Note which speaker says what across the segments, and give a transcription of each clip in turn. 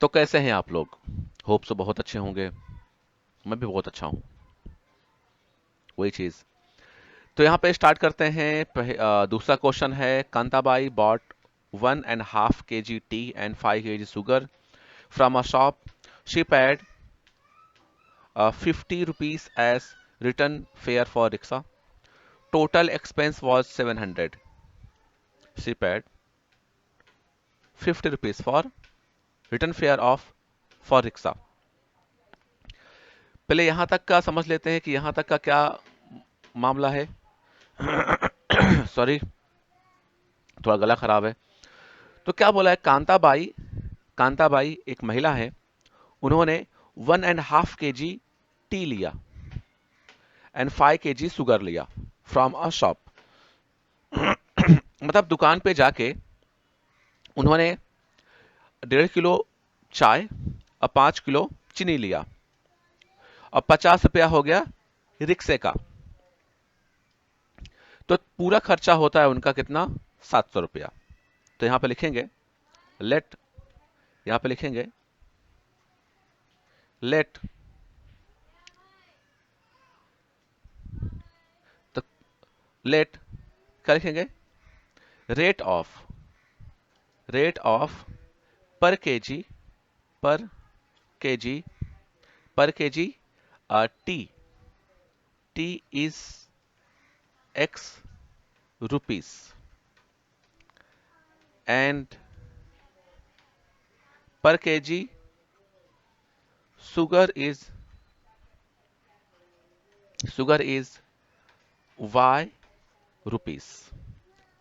Speaker 1: तो कैसे हैं आप लोग? होप सो बहुत अच्छे होंगे। मैं भी बहुत अच्छा हूँ। वही चीज। तो यहाँ पे स्टार्ट करते हैं। दूसरा क्वेश्चन है, Kantabai bought 1.5 kg tea and 5 kg sugar from a shop. She paid 50 rupees as return fare for rickshaw. Total expense was 700. She paid 50 rupees for return fare of for rickshaw. पहले यहाँ तक का समझ लेते हैं कि यहाँ तक का क्या मामला है। सॉरी, थोड़ा गला खराब है। तो क्या बोला है, कांताबाई। कांताबाई एक महिला है। उन्होंने 1.5 kg टी लिया एंड 5 kg शुगर लिया फ्रॉम अ शॉप। मतलब दुकान पे जाके उन्होंने 1.5 किलो चाय और 5 किलो चीनी लिया और 50 रुपया हो गया रिक्शे का। तो पूरा खर्चा होता है उनका कितना? 700 रुपया। तो यहां पे लिखेंगे लेट, यहां पे लिखेंगे लेट। तो लेट क्या लिखेंगे? Rate of, rate of per kg, per kg, per kg tea, tea is X rupees and per kg sugar is, sugar is y rupees.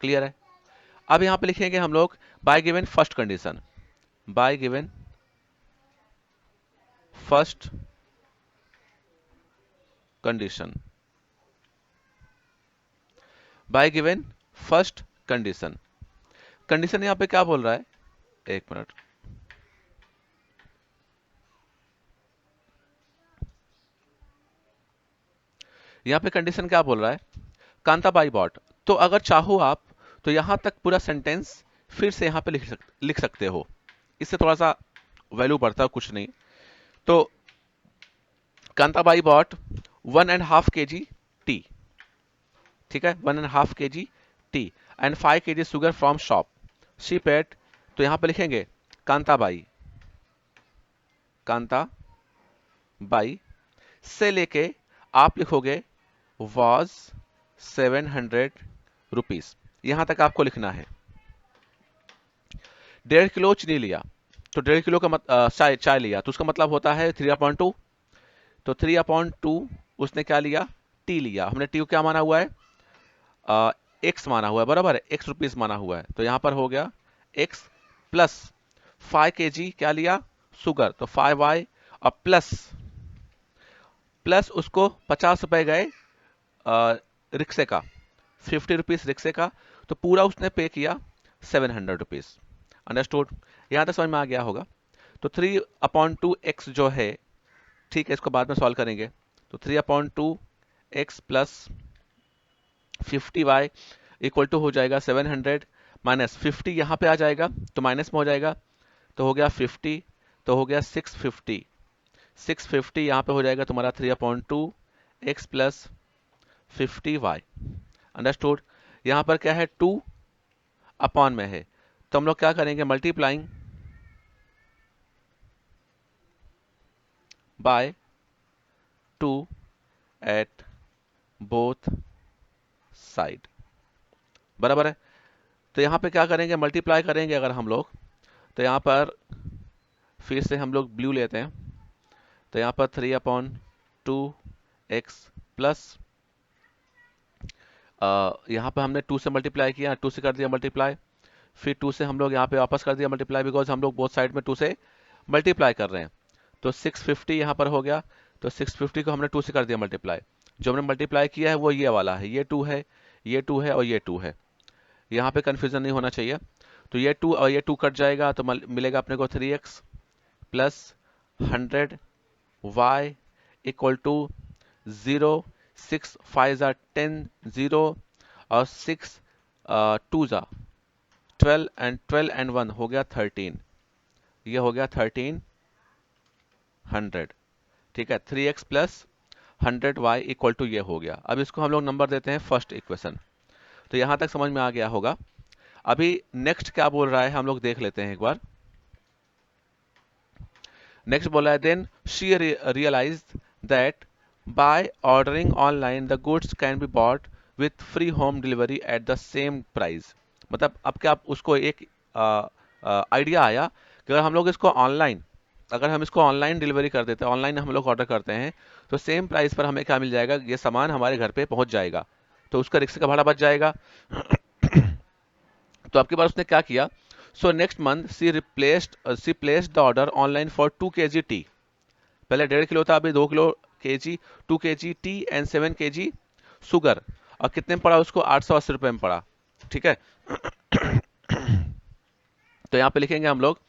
Speaker 1: Clear है? अब यहां पे लिखेंगे हम लोग by given first condition, by given first condition, by given first condition. Condition यहां पे क्या बोल रहा है? एक मिनट। यहां पे कंडीशन क्या बोल रहा है? कांताबाई बॉट। तो अगर चाहो आप तो यहां तक पूरा सेंटेंस फिर से यहां पे लिख सकते हो। इससे थोड़ा सा वैल्यू बढ़ता है, कुछ नहीं। तो कांताबाई बॉट 1.5 kg टी, ठीक है, 1.5 kg tea and 5 kg sugar from shop. She paid, तो यहां पे लिखेंगे कांताबाई, कांता बाई से लेके आप लिखोगे वॉज 700 रुपीज। यहां तक आपको लिखना है। 1.5 किलो चीनी लिया, तो 1.5 किलो का चाय चाय लिया, तो उसका मतलब होता है 3/2। तो 3/2 उसने क्या लिया? टी लिया। हमने टी को क्या माना हुआ है? एक्स माना हुआ है, बराबर है, एक्स रुपीज माना हुआ है। तो यहां पर हो गया एक्स प्लस 5 kg क्या लिया? शुगर, तो 5y और प्लस, प्लस उसको 50 रुपए गए रिक्शे का, 50 रुपीज रिक्शे का। तो पूरा उसने पे किया 700 रुपीज। अंडरस्टूड? यहां तक समझ में आ गया होगा। तो 3/2 एक्स जो है, ठीक है, इसको बाद में सॉल्व करेंगे। तो 3/2 x plus 50y equal to हो जाएगा 700 माइनस 50, यहां पे आ जाएगा तो माइनस में हो जाएगा, तो हो गया 50, तो हो गया 650। 650 यहां पे हो जाएगा तुम्हारा 3/2 एक्स प्लस 50y। अंडरस्टूड? यहां पर क्या है? 2 अपॉन में है, तो हम लोग क्या करेंगे? Multiplying by 2 at both side, बराबर है। तो यहां पे क्या करेंगे? मल्टीप्लाई करेंगे अगर हम लोग, तो यहां पर फिर से हम लोग ब्लू लेते हैं। तो यहां पर 3/2 एक्स प्लस, यहां पर हमने 2 से मल्टीप्लाई किया, 2 से कर दिया मल्टीप्लाई, फिर 2 से हम लोग यहाँ पे वापस कर दिया मल्टीप्लाई, बिकॉज हम लोग बोथ साइड में 2 से मल्टीप्लाई कर रहे हैं। तो 650 यहाँ पर हो गया, तो 650 को हमने 2 से कर दिया मल्टीप्लाई। जो हमने मल्टीप्लाई किया है वो ये वाला है, ये 2 है, ये 2 है और ये 2 है। यहाँ पे कंफ्यूजन नहीं होना चाहिए। तो ये 2 और ये 2 कट जाएगा, तो मिलेगा अपने को 3x plus 100y equal to 0, 6 5 ज़ा 10, 0 और 6 2 ज़ा 12 एंड 1 हो गया 13। ये हो गया 1300, ठीक है। 3x plus 100y equal to ये हो गया। अब इसको हम लोग नंबर देते हैं फर्स्ट इक्वेशन। तो यहां तक समझ में आ गया होगा। अभी नेक्स्ट क्या बोल रहा है हम लोग देख लेते हैं एक बार। नेक्स्ट बोला है then she realise that by ordering online the goods can be bought with free home delivery at the same price. मतलब अब क्या उसको एक आइडिया आया कि अगर हम इसको ऑनलाइन डिलीवरी कर देते हैं, ऑनलाइन हम लोग ऑर्डर करते हैं, तो सेम प्राइस पर हमें क्या मिल जाएगा, ये सामान हमारे घर पे पहुंच जाएगा, तो उसका रिक्शे का भाड़ा बच जाएगा। तो आपके बार उसने क्या किया, so next month she placed the order online for 2 kg tea. पहले 1.5 किलो था, अभी 2 kg 2 kg tea and 7 kg sugar. और कितने में पड़ा उसको, 880 रुपये में पड़ा, ठीक है। तो यहाँ पे लिखेंगे हम लोग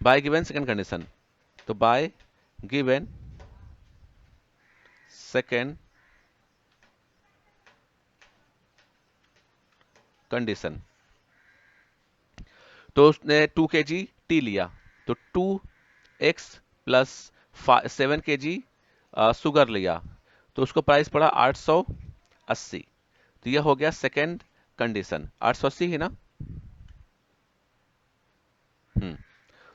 Speaker 1: बाय गिवन सेकंड कंडीशन। तो बाय गिवन सेकंड कंडीशन, तो उसने 2 kg टी लिया, तो 2x प्लस 7 kg शुगर लिया, तो उसको प्राइस पड़ा 880। तो यह हो गया सेकंड कंडीशन, 880 ही ना।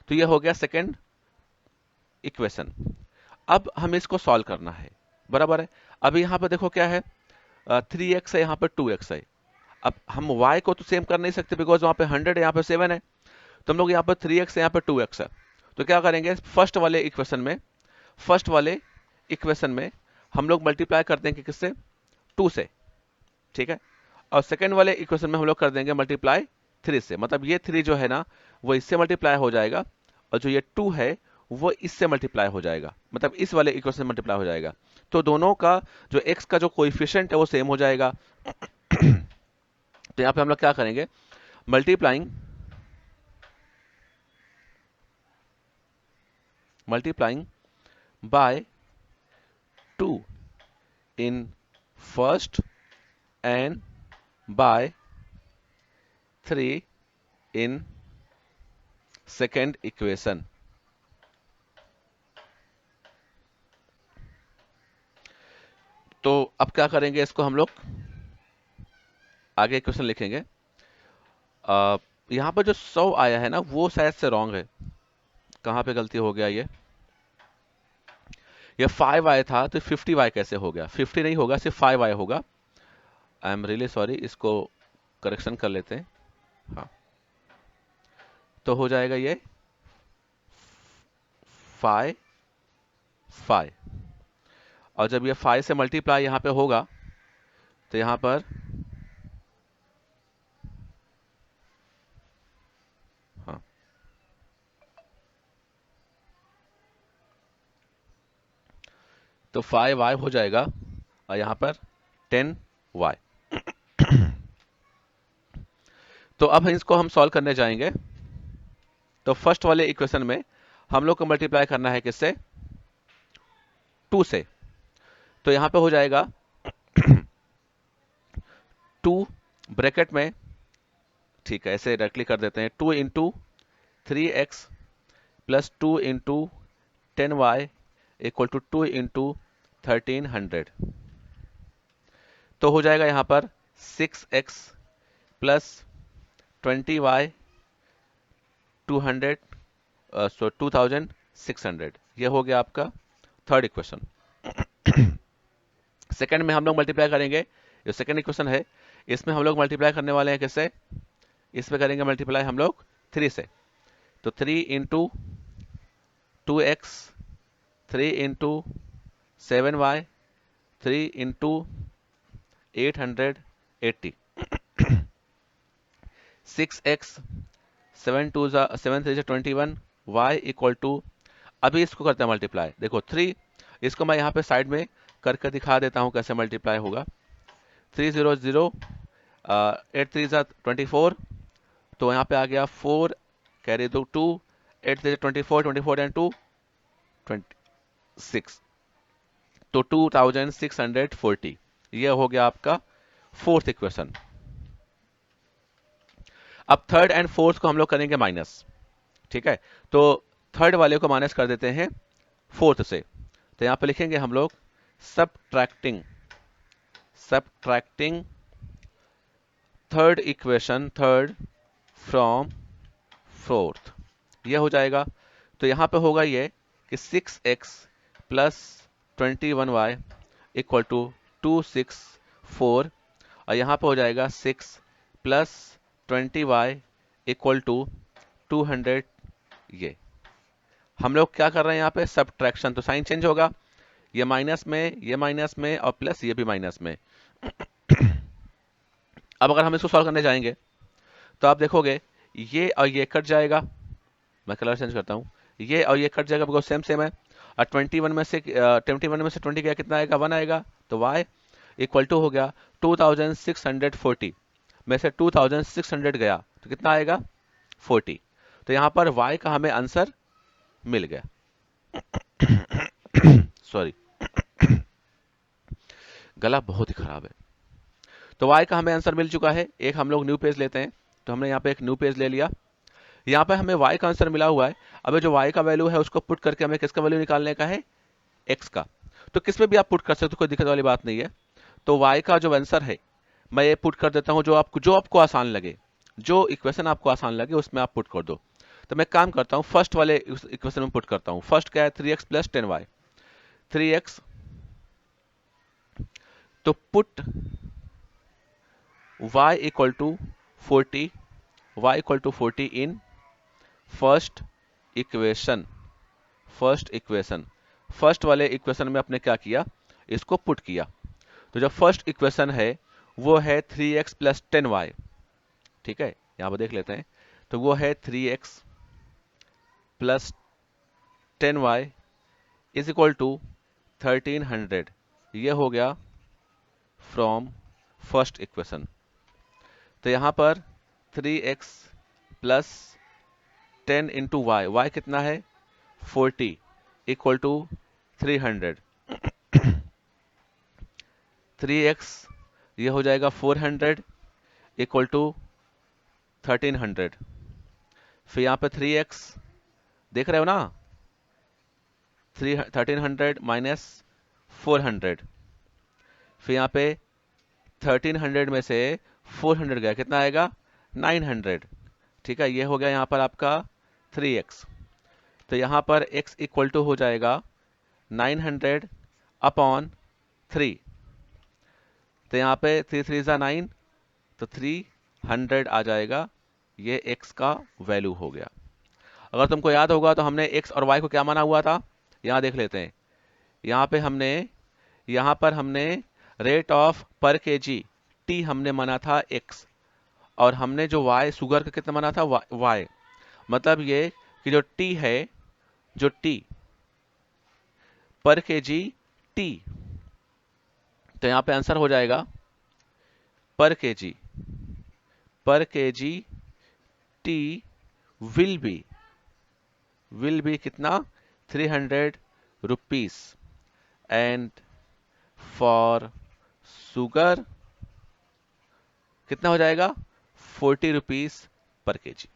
Speaker 1: तो यह हो गया सेकंड इक्वेशन। अब हमें इसको सॉल्व करना है, बराबर है। अभी यहाँ पे देखो क्या है, 3x है, यहाँ पे 2x है। अब हम y को तो सेम कर नहीं सकते, बिकॉज वहां पे 100 है, यहाँ पे 7 है। तो हम लोग यहाँ पर 3x है, यहाँ पे 2x है। तो क्या करेंगे, फर्स्ट वाले इक्वेशन में हम लोग मल्टीप्लाई कर देंगे किससे, 2 से, ठीक है। और सेकेंड वाले इक्वेशन में हम लोग कर देंगे मल्टीप्लाई 3 से। मतलब ये 3 जो है ना, वो इससे मल्टीप्लाई हो जाएगा, और जो ये 2 है वो इससे मल्टीप्लाई हो जाएगा, मतलब इस वाले इक्वेशन से मल्टीप्लाई हो जाएगा। तो दोनों का जो x का जो कोएफिशिएंट है वो सेम हो जाएगा। तो यहाँ पे हम लोग क्या करेंगे, multiplying by 2 in first and by 3 in second equation। तो अब क्या करेंगे, इसको हम लोग आगे क्वेश्चन लिखेंगे। यहाँ पर जो 100 आया है ना, वो शायद से रॉन्ग है। कहाँ पे गलती हो गया, ये 5 आया था, तो 50y कैसे हो गया, 50 नहीं होगा, सिर्फ 5y होगा। आई एम रियली सॉरी, इसको करेक्शन कर लेते हैं। हाँ, तो हो जाएगा ये 5 और जब ये 5 से मल्टीप्लाई यहाँ पे होगा, तो यहाँ पर हाँ, तो 5y हो जाएगा, और यहाँ पर 10y। तो अब इसको हम सॉल्व करने जाएंगे। तो फर्स्ट वाले इक्वेशन में हम लोग को मल्टीप्लाई करना है किससे, 2 से। तो यहाँ पे हो जाएगा 2 ब्रैकेट में, ठीक है, ऐसे डायरेक्टली कर देते हैं, 2 into 3x plus 2 into 10y equal to 2 into 1300। तो हो जाएगा यहाँ पर 6x प्लस 20y 200 2600। ये हो गया आपका थर्ड इक्वेशन। सेकंड में हम लोग मल्टीप्लाई करेंगे, ये सेकंड इक्वेशन है, इसमें हम लोग मल्टीप्लाई करने वाले हैं किससे, इसमें करेंगे मल्टीप्लाई हम लोग 3 से। तो 3 into 2x 3 into 7y 3 into 880 6x 7 2 7 3 21 y equal to, अभी इसको करते हैं मल्टीप्लाई। देखो 3, इसको मैं यहाँ पे साइड में करके दिखा देता हूँ कैसे मल्टीप्लाई होगा। 300 8 3 24, तो यहाँ पे आ गया 4 कैरी दो 2 8 3 24 24 एंड 2 26, तो 2640। यह हो गया आपका फोर्थ इक्वेशन। अब थर्ड एंड फोर्थ को हम लोग करेंगे माइनस। ठीक है, तो थर्ड वाले को माइनस कर देते हैं फोर्थ से। तो यहाँ पे लिखेंगे हम लोग subtracting subtracting third from fourth, ये हो जाएगा। तो यहाँ पे होगा ये कि 6x plus 21y equal to 264, और यहाँ पे हो जाएगा 6 प्लस 20y इक्वल टू 200। ये हम लोग क्या कर रहे हैं यहाँ पे, सबट्रैक्शन, तो साइन चेंज होगा, ये माइनस में और प्लस ये भी माइनस में। अब अगर हम इसको सॉल्व करने जाएंगे तो आप देखोगे ये और ये कट जाएगा, मैं कलर चेंज करता हूँ, ये और ये कट जाएगा बिकॉज सेम सेम है। और 21 में से 20 गया, कितना आएगा, 1 आएगा, तो y इक्वल टू हो गया 2640 में से 2600 गया तो कितना आएगा, 40। तो यहाँ पर y का हमें आंसर मिल गया। सॉरी, गला बहुत ही खराब है। तो y का हमें आंसर मिल चुका है। एक हम लोग न्यू पेज लेते हैं, तो हमने यहाँ पे एक न्यू पेज ले लिया। यहाँ पे हमें y का आंसर मिला हुआ है। अब जो y का वैल्यू है उसको पुट करके हमें किसका वैल्यू निकालने का है, x का। तो किस में भी आप पुट कर सकते हो, कोई दिक्कत वाली बात नहीं है। तो y का जो आंसर है मैं ये पुट कर देता हूँ, जो आपको आसान लगे, जो इक्वेशन आपको आसान लगे उसमें आप पुट कर दो। तो मैं काम करता हूँ, फर्स्ट वाले इक्वेशन में पुट करता हूँ। फर्स्ट क्या है, 3x प्लस 10y, 3x, तो put y equal to 40, y equal to 40 in first equation. First वाले इक्वेशन में आपने क्या किया, इसको पुट किया। तो जो फर्स्ट इक्वेशन है वो है 3x प्लस 10y, ठीक है, यहां पर देख लेते हैं। तो वो है 3x plus 10y is equal to 1300, ये हो गया फ्रॉम फर्स्ट इक्वेशन। तो यहां पर 3x plus 10 into Y, Y कितना है 40 इक्वल टू 300, 3x ये हो जाएगा 400 इक्वल टू 1300। फिर यहाँ पे 3x देख रहे हो ना, 1300 माइनस 400, फिर यहाँ पे 1300 में से 400 गया, कितना आएगा 900, ठीक है। ये हो गया यहाँ पर आपका 3x। तो यहाँ पर x इक्वल टू हो जाएगा 900 अपॉन 3। तो यहाँ पे 3 3 ज़ा 9, तो 300 आ जाएगा, ये x का वैल्यू हो गया। अगर तुमको याद होगा तो हमने x और y को क्या माना हुआ था, यहाँ देख लेते हैं। यहाँ पर हमने rate of per KG t हमने माना था x, और हमने जो y शुगर का कितना माना था y, मतलब ये कि जो t है, जो t पर केजी t, तो यहाँ पे आंसर हो जाएगा पर केजी t विल बी कितना 300 रुपीस, एंड फॉर शुगर कितना हो जाएगा 40 रुपीस पर केजी।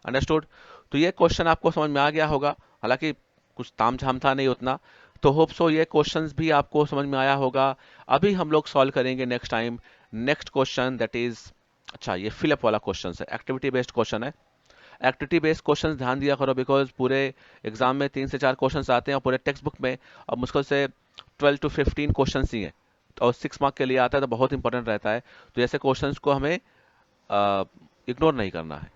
Speaker 1: अंडरस्टूड। तो ये क्वेश्चन आपको समझ में आ गया होगा, हालांकि कुछ ताम झाम था नहीं उतना, तो होप सो ये क्वेश्चंस भी आपको समझ में आया होगा। अभी हम लोग सॉल्व करेंगे next time next question, that is, अच्छा ये फिलअप वाला क्वेश्चन है, एक्टिविटी बेस्ड क्वेश्चन है। एक्टिविटी बेस्ड क्वेश्चन ध्यान दिया करो, बिकॉज पूरे एग्जाम में 3 से 4 क्वेश्चन आते हैं, और पूरे टेक्स्ट बुक में अब मुश्किल से 12 to 15 क्वेश्चन ही हैं, और 6 मार्क के लिए आता है, तो बहुत इंपॉर्टेंट रहता है। तो ऐसे क्वेश्चंस को हमें इग्नोर नहीं करना है।